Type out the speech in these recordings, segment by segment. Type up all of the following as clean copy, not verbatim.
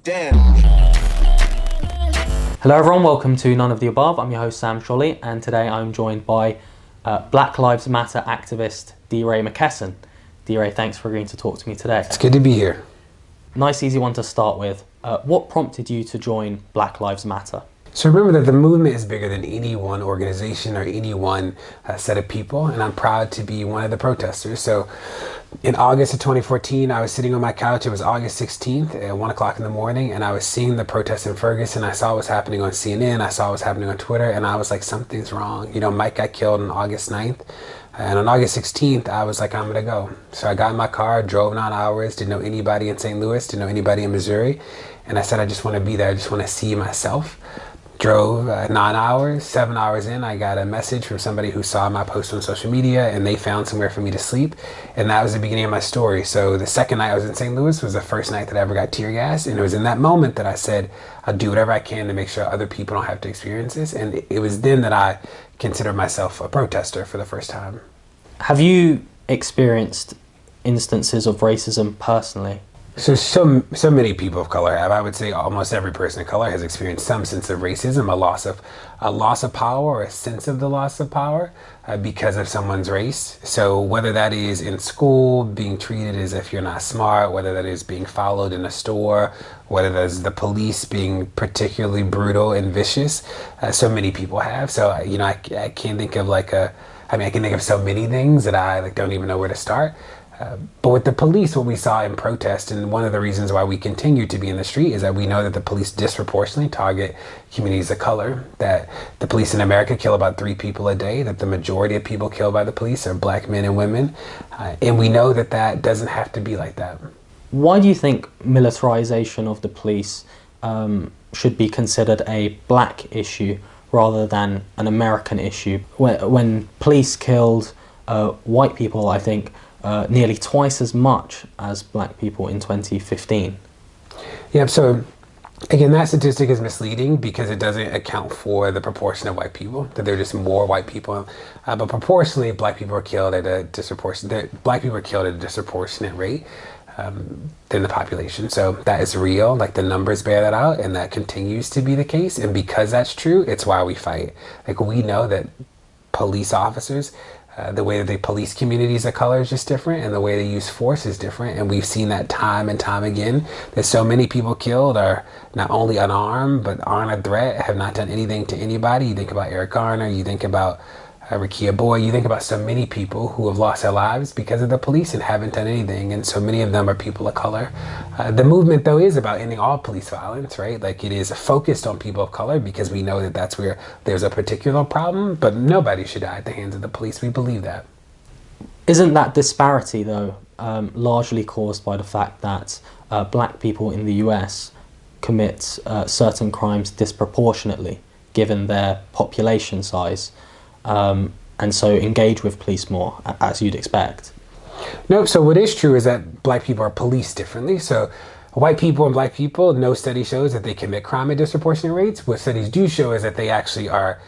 Damn. Hello everyone, welcome to None of the Above. I'm your host Sam Sholly, and today I'm joined by Black Lives Matter activist DeRay Mckesson. DeRay, thanks for agreeing to talk to me today. It's good to be here. Nice easy one to start with. What prompted you to join Black Lives Matter? So remember that the movement is bigger than any one organization or any one set of people, and I'm proud to be one of the protesters. So in August of 2014, I was sitting on my couch. It was August 16th at 1 o'clock in the morning, and I was seeing the protests in Ferguson. I saw what was happening on CNN. I saw what was happening on Twitter, and I was like, something's wrong. You know, Mike got killed on August 9th, and on August 16th, I was like, I'm gonna go. So I got in my car, drove 9 hours, didn't know anybody in St. Louis, didn't know anybody in Missouri, and I said, I just wanna be there. I just wanna see myself. Drove 9 hours, 7 hours in, I got a message from somebody who saw my post on social media, and they found somewhere for me to sleep, and that was the beginning of my story. So the second night I was in St. Louis was the first night that I ever got tear gas, and it was in that moment that I said, I'll do whatever I can to make sure other people don't have to experience this, and it was then that I considered myself a protester for the first time. Have you experienced instances of racism personally? So many people of color have. I would say almost every person of color has experienced some sense of racism, a loss of power, or a sense of the loss of power because of someone's race. So whether that is in school, being treated as if you're not smart, whether that is being followed in a store, whether that is the police being particularly brutal and vicious, so many people have. So you know, I can't think of I can think of so many things that I don't even know where to start. But with the police, what we saw in protest, and one of the reasons why we continue to be in the street, is that we know that the police disproportionately target communities of color, that the police in America kill about 3 people a day, that the majority of people killed by the police are black men and women, and we know that that doesn't have to be like that. Why do you think militarization of the police should be considered a black issue rather than an American issue? When police killed white people, I think, nearly twice as much as black people in 2015. Yeah, so again, that statistic is misleading because it doesn't account for the proportion of white people, that there are just more white people. But proportionally, black people are killed at a disproportionate rate than the population. So that is real, like the numbers bear that out, and that continues to be the case. And because that's true, it's why we fight. Like, we know that police officers, the way that they police communities of color is just different, and the way they use force is different, and we've seen that time and time again, that so many people killed are not only unarmed but aren't a threat, have not done anything to anybody. You think about Eric Garner, you think about Rekia Boy, you think about so many people who have lost their lives because of the police and haven't done anything, and so many of them are people of color. The movement, though, is about ending all police violence, right? Like, it is focused on people of color because we know that that's where there's a particular problem, but nobody should die at the hands of the police. We believe that. Isn't that disparity, though, largely caused by the fact that black people in the US commit certain crimes disproportionately, given their population size? And so engage with police more, as you'd expect? No, so what is true is that black people are policed differently. So white people and black people, no study shows that they commit crime at disproportionate rates. What studies do show is that they actually are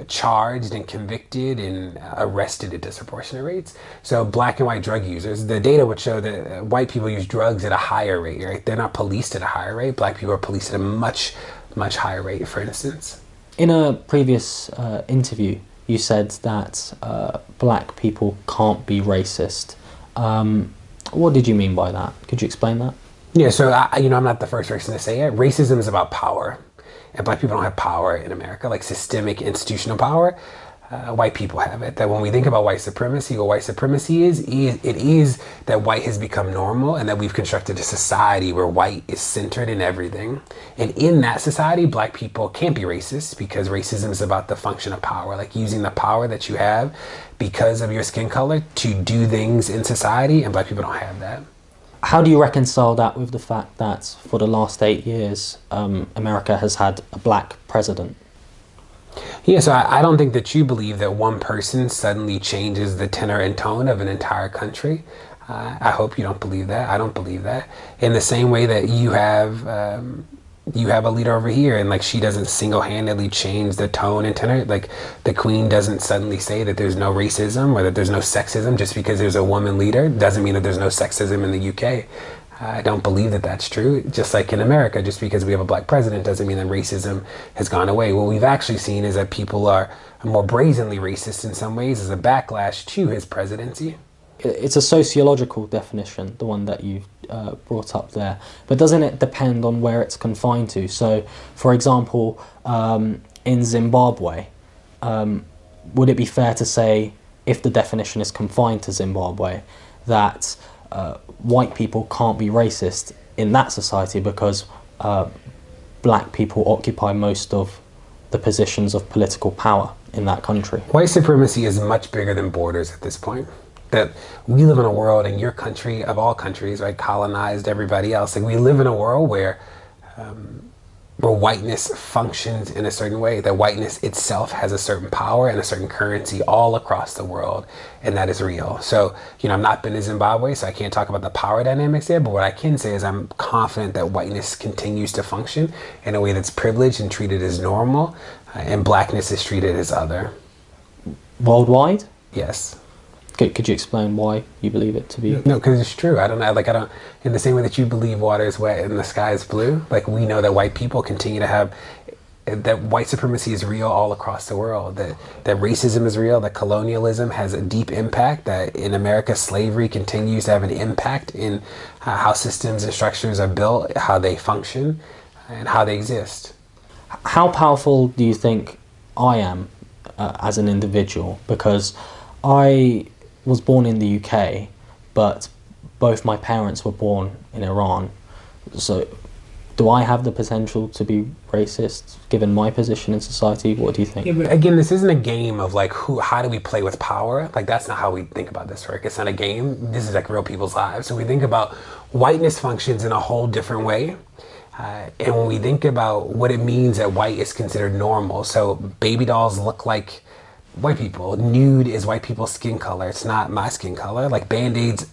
charged and convicted and arrested at disproportionate rates. So black and white drug users, the data would show that white people use drugs at a higher rate, right? They're not policed at a higher rate. Black people are policed at a much, much higher rate, for instance. In a previous interview, you said that black people can't be racist. What did you mean by that? Could you explain that? Yeah, so I'm not the first person to say it. Racism is about power, and black people don't have power in America, like systemic institutional power. White people have it. That when we think about white supremacy, what white supremacy is that white has become normal, and that we've constructed a society where white is centered in everything. And in that society, black people can't be racist because racism is about the function of power, like using the power that you have because of your skin color to do things in society, and black people don't have that. How do you reconcile that with the fact that for the last 8 years, America has had a black president? Yeah, so I don't think that you believe that one person suddenly changes the tenor and tone of an entire country. I hope you don't believe that. I don't believe that. In the same way that you have a leader over here, and like, she doesn't single-handedly change the tone and tenor. Like, the Queen doesn't suddenly say that there's no racism or that there's no sexism just because there's a woman leader. Doesn't mean that there's no sexism in the UK. I don't believe that that's true. Just like in America, just because we have a black president doesn't mean that racism has gone away. What we've actually seen is that people are more brazenly racist in some ways as a backlash to his presidency. It's a sociological definition, the one that you brought up there. But doesn't it depend on where it's confined to? So, for example, in Zimbabwe, would it be fair to say, if the definition is confined to Zimbabwe, that white people can't be racist in that society because black people occupy most of the positions of political power in that country? White supremacy is much bigger than borders at this point. That we live in a world, in your country, of all countries, right, colonized everybody else. Like, we live in a world where whiteness functions in a certain way, that whiteness itself has a certain power and a certain currency all across the world, and that is real. So, I've not been to Zimbabwe, so I can't talk about the power dynamics there, but what I can say is I'm confident that whiteness continues to function in a way that's privileged and treated as normal, and blackness is treated as other. Worldwide? Yes. Could you explain why you believe it to be? No, because it's true. I don't, in the same way that you believe water is wet and the sky is blue, like, we know that white people continue to have, that white supremacy is real all across the world, that racism is real, that colonialism has a deep impact, that in America, slavery continues to have an impact in how systems and structures are built, how they function, and how they exist. How powerful do you think I am as an individual? Because I was born in the UK, but both my parents were born in Iran. So do I have the potential to be racist given my position in society? What do you think? Yeah, but again, this isn't a game of like how do we play with power? Like, that's not how we think about this work. It's not a game. This is like real people's lives. So we think about whiteness functions in a whole different way. And when we think about what it means that white is considered normal, so baby dolls look like white people. Nude is white people's skin color. It's not my skin color. Like, Band-Aids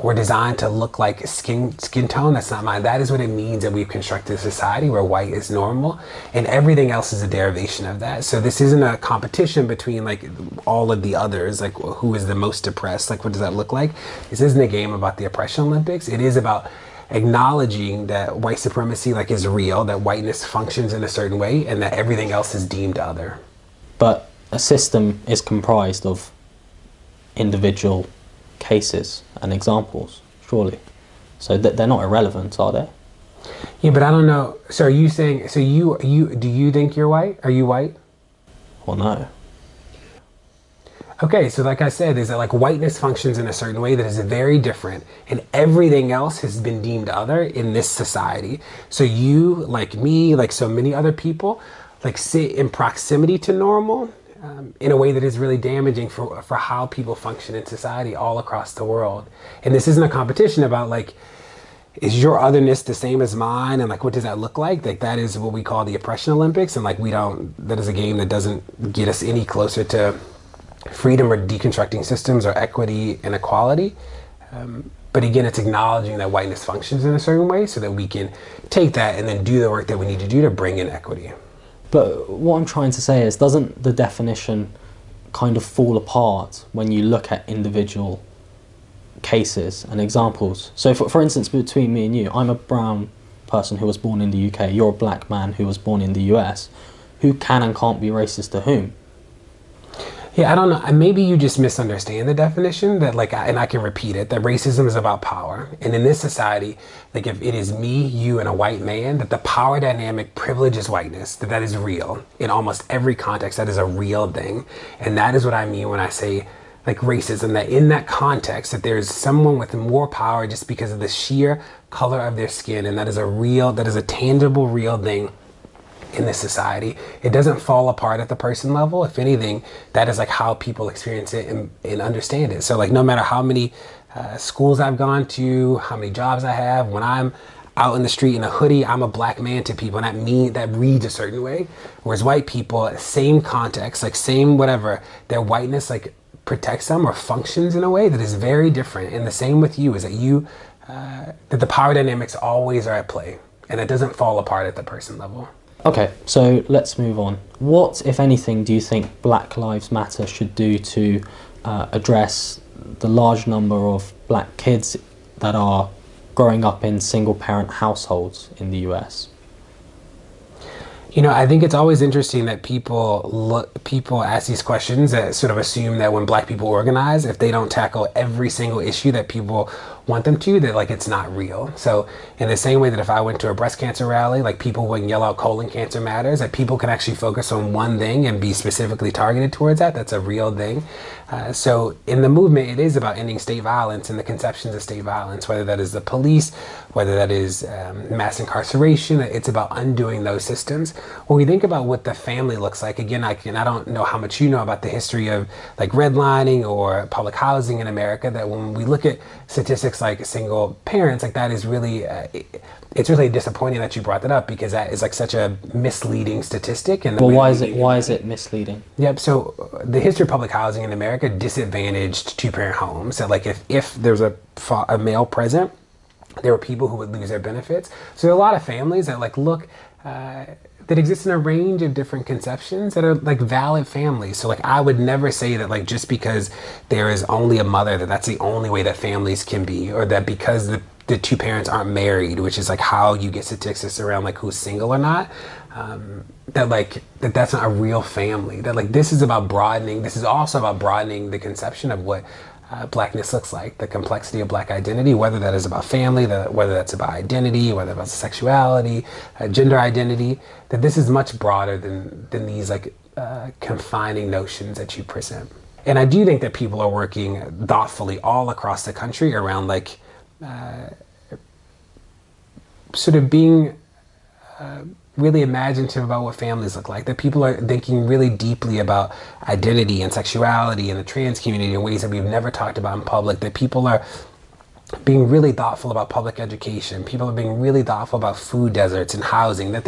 were designed to look like skin tone. That's not mine. That is what it means that we've constructed a society where white is normal, and everything else is a derivation of that. So this isn't a competition between like all of the others, like who is the most oppressed, like what does that look like? This isn't a game about the oppression Olympics. It is about acknowledging that white supremacy like is real, that whiteness functions in a certain way, and that everything else is deemed other. But a system is comprised of individual cases and examples, surely. So they're not irrelevant, are they? Yeah, but I don't know. So are you saying, so do you think you're white? Are you white? Well, no. Okay, so like I said, is that like whiteness functions in a certain way that is very different, and everything else has been deemed other in this society. So you, like me, like so many other people, like sit in proximity to normal, in a way that is really damaging for how people function in society all across the world. And this isn't a competition about like, is your otherness the same as mine? And like, what does that look like? Like, that is what we call the oppression Olympics. And like, that is a game that doesn't get us any closer to freedom or deconstructing systems or equity and equality. But again, it's acknowledging that whiteness functions in a certain way so that we can take that and then do the work that we need to do to bring in equity. But what I'm trying to say is, doesn't the definition kind of fall apart when you look at individual cases and examples? So for instance, between me and you, I'm a brown person who was born in the UK, you're a black man who was born in the US. Who can and can't be racist to whom? Yeah, I don't know. Maybe you just misunderstand the definition that like, and I can repeat it, that racism is about power. And in this society, like if it is me, you, and a white man, that the power dynamic privileges whiteness, that is real. In almost every context, that is a real thing. And that is what I mean when I say like racism, that in that context, that there's someone with more power just because of the sheer color of their skin. And that is a tangible, real thing in this society. It doesn't fall apart at the person level. If anything, that is like how people experience it and understand it. So like, no matter how many schools I've gone to, how many jobs I have, when I'm out in the street in a hoodie, I'm a black man to people, and that reads a certain way. Whereas white people, same context, like same whatever, their whiteness like protects them or functions in a way that is very different. And the same with you, is that that the power dynamics always are at play, and it doesn't fall apart at the person level. Okay, so let's move on. What, if anything, do you think Black Lives Matter should do to address the large number of black kids that are growing up in single-parent households in the US? You know, I think it's always interesting that people ask these questions that sort of assume that when Black people organize, if they don't tackle every single issue that people want them to, that like it's not real. So in the same way that if I went to a breast cancer rally, like people wouldn't yell out colon cancer matters, that people can actually focus on one thing and be specifically targeted towards that. That's a real thing. So in the movement, it is about ending state violence and the conceptions of state violence, whether that is the police, whether that is mass incarceration. It's about undoing those systems. When we think about what the family looks like, again, I don't know how much you know about the history of like redlining or public housing in America, that when we look at statistics like single parents, like that is really, it's really disappointing that you brought that up, because that is like such a misleading statistic. And well, why is it misleading? Yep. So the history of public housing in America disadvantaged two-parent homes. So like if there's a male present, there were people who would lose their benefits. So there are a lot of families that like look, that exist in a range of different conceptions that are like valid families. So like I would never say that like just because there is only a mother, that's the only way that families can be, or that because the two parents aren't married, which is like how you get statistics around like who's single or not, that's not a real family. That like this is about broadening. This is also about broadening the conception of what Blackness looks like, the complexity of Black identity, whether that is about family, whether that's about identity, whether that's sexuality, gender identity, that this is much broader than these like confining notions that you present. And I do think that people are working thoughtfully all across the country around like sort of being really imaginative about what families look like, that people are thinking really deeply about identity and sexuality and the trans community in ways that we've never talked about in public, that people are being really thoughtful about public education, people are being really thoughtful about food deserts and housing, that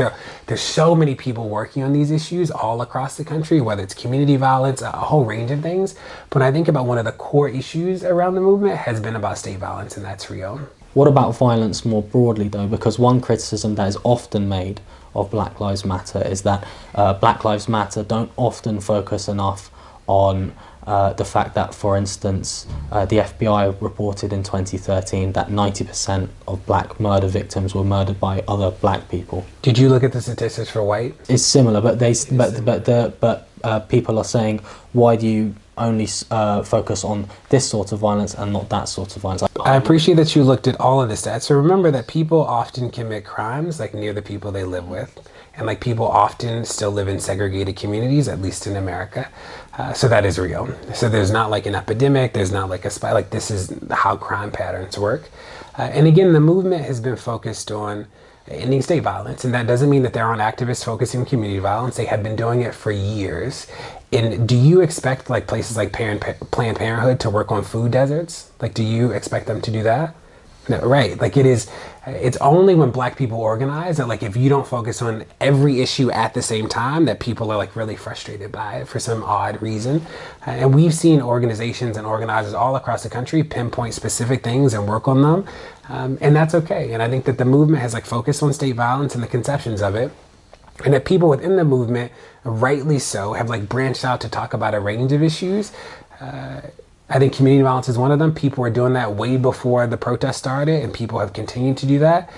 there's so many people working on these issues all across the country, whether it's community violence, a whole range of things. But when I think about one of the core issues around the movement has been about state violence, and that's real. What about violence more broadly though? Because one criticism that is often made of Black Lives Matter is that Black Lives Matter don't often focus enough on the fact that, for instance, the FBI reported in 2013 that 90% of Black murder victims were murdered by other Black people. Did you look at the statistics for white? It's similar, but people are saying, why do you only focus on this sort of violence and not that sort of violence? I appreciate that you looked at all of the stats. So remember that people often commit crimes like near the people they live with. And like people often still live in segregated communities, at least in America. So that is real. So there's not like an epidemic, there's not like a spike, like this is how crime patterns work. And again, the movement has been focused on ending state violence. And that doesn't mean that there aren't activists focusing on community violence. They have been doing it for years. And do you expect like places like Planned Parenthood to work on food deserts? Like, do you expect them to do that? No, right. Like it's only when Black people organize that like if you don't focus on every issue at the same time that people are like really frustrated by it for some odd reason. And we've seen organizations and organizers all across the country pinpoint specific things and work on them. And that's okay. And I think that the movement has like focused on state violence and the conceptions of it. And that people within the movement, rightly so, have like branched out to talk about a range of issues. I think community violence is one of them. People were doing that way before the protest started, and people have continued to do that.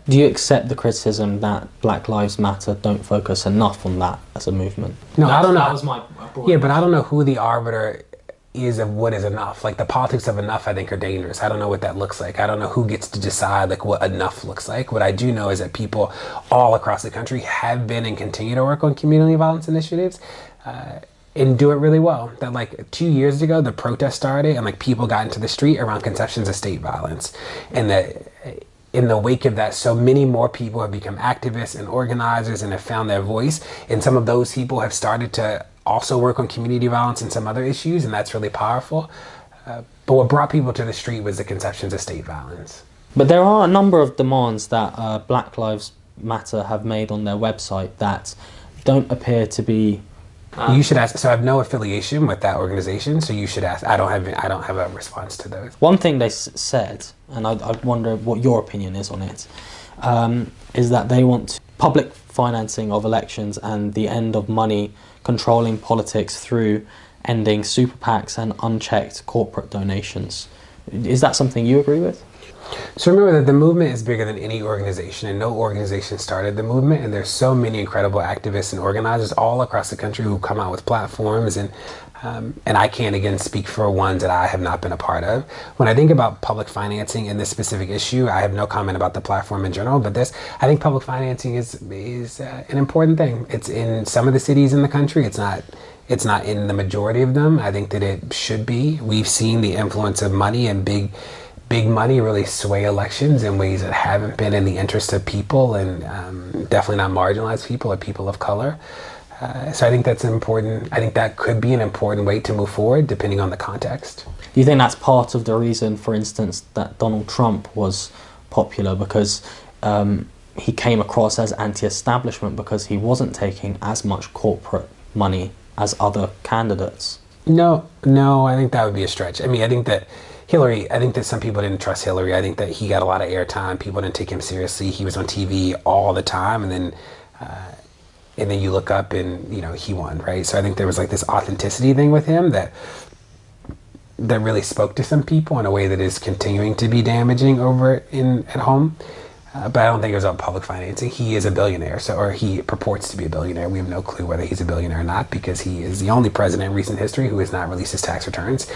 Do you accept the criticism that Black Lives Matter don't focus enough on that as a movement? No, I don't know. That was my yeah, but I don't know who the arbiter is of what is enough. Like the politics of enough, I think, are dangerous. I don't know what that looks like. I don't know who gets to decide like what enough looks like. What I do know is that people all across the country have been and continue to work on community violence initiatives. And do it really well. That like 2 years ago, the protest started and like people got into the street around conceptions of state violence. And that in the wake of that, so many more people have become activists and organizers and have found their voice. And some of those people have started to also work on community violence and some other issues. And that's really powerful. But what brought people to the street was the conceptions of state violence. But there are a number of demands that Black Lives Matter have made on their website that don't appear to be you should ask. So I have no affiliation with that organization. So you should ask. I don't have a response to those. One thing they said, and I wonder what your opinion is on it, is that they want public financing of elections and the end of money controlling politics through ending super PACs and unchecked corporate donations. Is that something you agree with? So remember that the movement is bigger than any organization, and no organization started the movement. And there's so many incredible activists and organizers all across the country who come out with platforms, and I can't again speak for ones that I have not been a part of. When I think about public financing in this specific issue, I have no comment about the platform in general. But I think public financing is an important thing. It's in some of the cities in the country. It's not in the majority of them. I think that it should be. We've seen the influence of money and big money really sway elections in ways that haven't been in the interest of people, and definitely not marginalized people or people of color. So I think that's important. I think that could be an important way to move forward, depending on the context. Do you think that's part of the reason, for instance, that Donald Trump was popular, because he came across as anti-establishment because he wasn't taking as much corporate money as other candidates? No, I think that would be a stretch. I mean, I think that some people didn't trust Hillary. I think that he got a lot of airtime. People didn't take him seriously. He was on TV all the time, and then you look up and, he won, right? So I think there was like this authenticity thing with him that really spoke to some people in a way that is continuing to be damaging over at home. But I don't think it was about public financing. He is a billionaire, or he purports to be a billionaire. We have no clue whether he's a billionaire or not, because he is the only president in recent history who has not released his tax returns.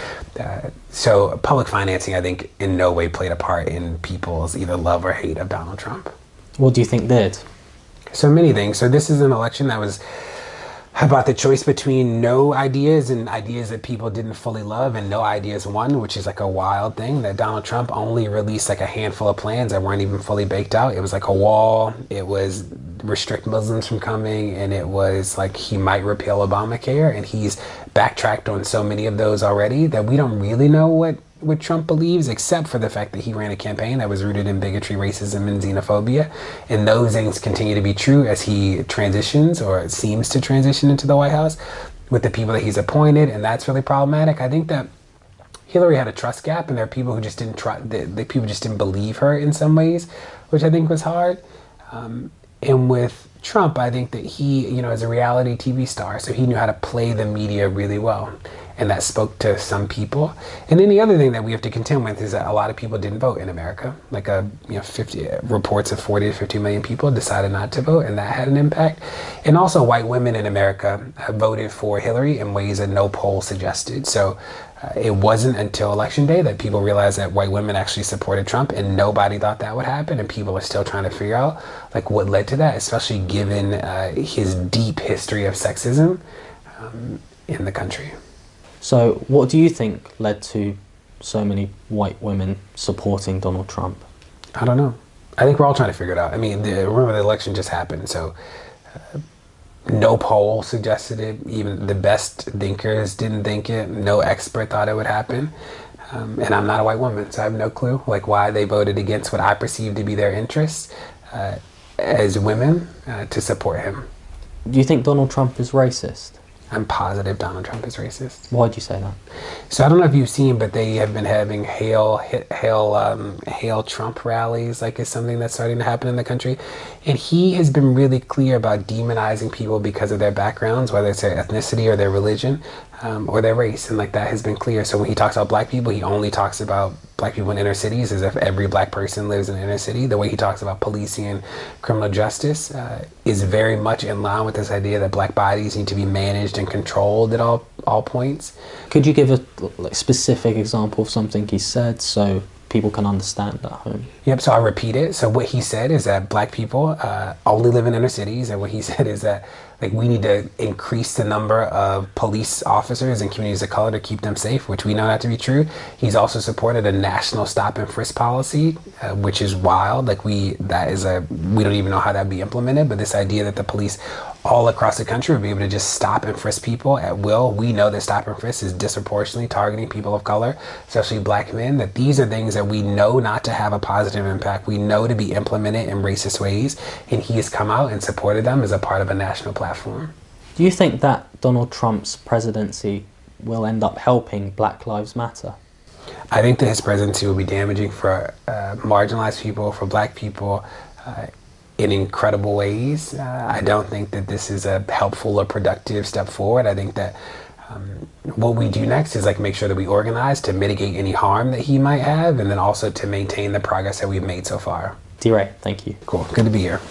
So public financing, I think, in no way played a part in people's either love or hate of Donald Trump. What do you think did? So many things. So this is an election that was about the choice between no ideas and ideas that people didn't fully love, and no ideas won, which is like a wild thing, that Donald Trump only released like a handful of plans that weren't even fully baked out. It was like a wall, it was restrict Muslims from coming, and it was like he might repeal Obamacare, and he's backtracked on so many of those already that we don't really know what Trump believes, except for the fact that he ran a campaign that was rooted in bigotry, racism, and xenophobia. And those things continue to be true as he transitions, or seems to transition, into the White House with the people that he's appointed, and that's really problematic. I think that Hillary had a trust gap, and there are people who just didn't trust, the people just didn't believe her in some ways, which I think was hard. And with Trump, I think that he, is a reality TV star, so he knew how to play the media really well. And that spoke to some people. And then the other thing that we have to contend with is that a lot of people didn't vote in America. Like 50 reports of 40 to 50 million people decided not to vote, and that had an impact. And also white women in America have voted for Hillary in ways that no poll suggested. So it wasn't until Election Day that people realized that white women actually supported Trump, and nobody thought that would happen. And people are still trying to figure out like what led to that, especially given his deep history of sexism in the country. So what do you think led to so many white women supporting Donald Trump? I don't know. I think we're all trying to figure it out. I mean, remember the election just happened, so no poll suggested it. Even the best thinkers didn't think it. No expert thought it would happen. And I'm not a white woman, so I have no clue like why they voted against what I perceive to be their interests as women to support him. Do you think Donald Trump is racist? I'm positive Donald Trump is racist. Why do you say that? So I don't know if you've seen, but they have been having hail Trump rallies, like it's something that's starting to happen in the country. And he has been really clear about demonizing people because of their backgrounds, whether it's their ethnicity or their religion or their race. And like that has been clear. So when he talks about black people, he only talks about black people in inner cities as if every black person lives in an inner city. The way he talks about policing and criminal justice is very much in line with this idea that black bodies need to be managed and controlled at all points. Could you give a specific example of something he said so people can understand at home? Yep, so I'll repeat it. So what he said is that black people only live in inner cities, and what he said is that like we need to increase the number of police officers in communities of color to keep them safe, which we know not to be true. He's also supported a national stop and frisk policy, which is wild. Like we don't even know how that'd be implemented, but this idea that the police all across the country would be able to just stop and frisk people at will. We know that stop and frisk is disproportionately targeting people of color, especially black men, that these are things that we know not to have a positive impact. We know to be implemented in racist ways, and he has come out and supported them as a part of a national platform. Do you think that Donald Trump's presidency will end up helping Black Lives Matter? I think that his presidency will be damaging for marginalized people, for black people, in incredible ways. I don't think that this is a helpful or productive step forward. I think that What we do next is like make sure that we organize to mitigate any harm that he might have, and then also to maintain the progress that we've made so far. DeRay, thank you. Cool. Good to be here.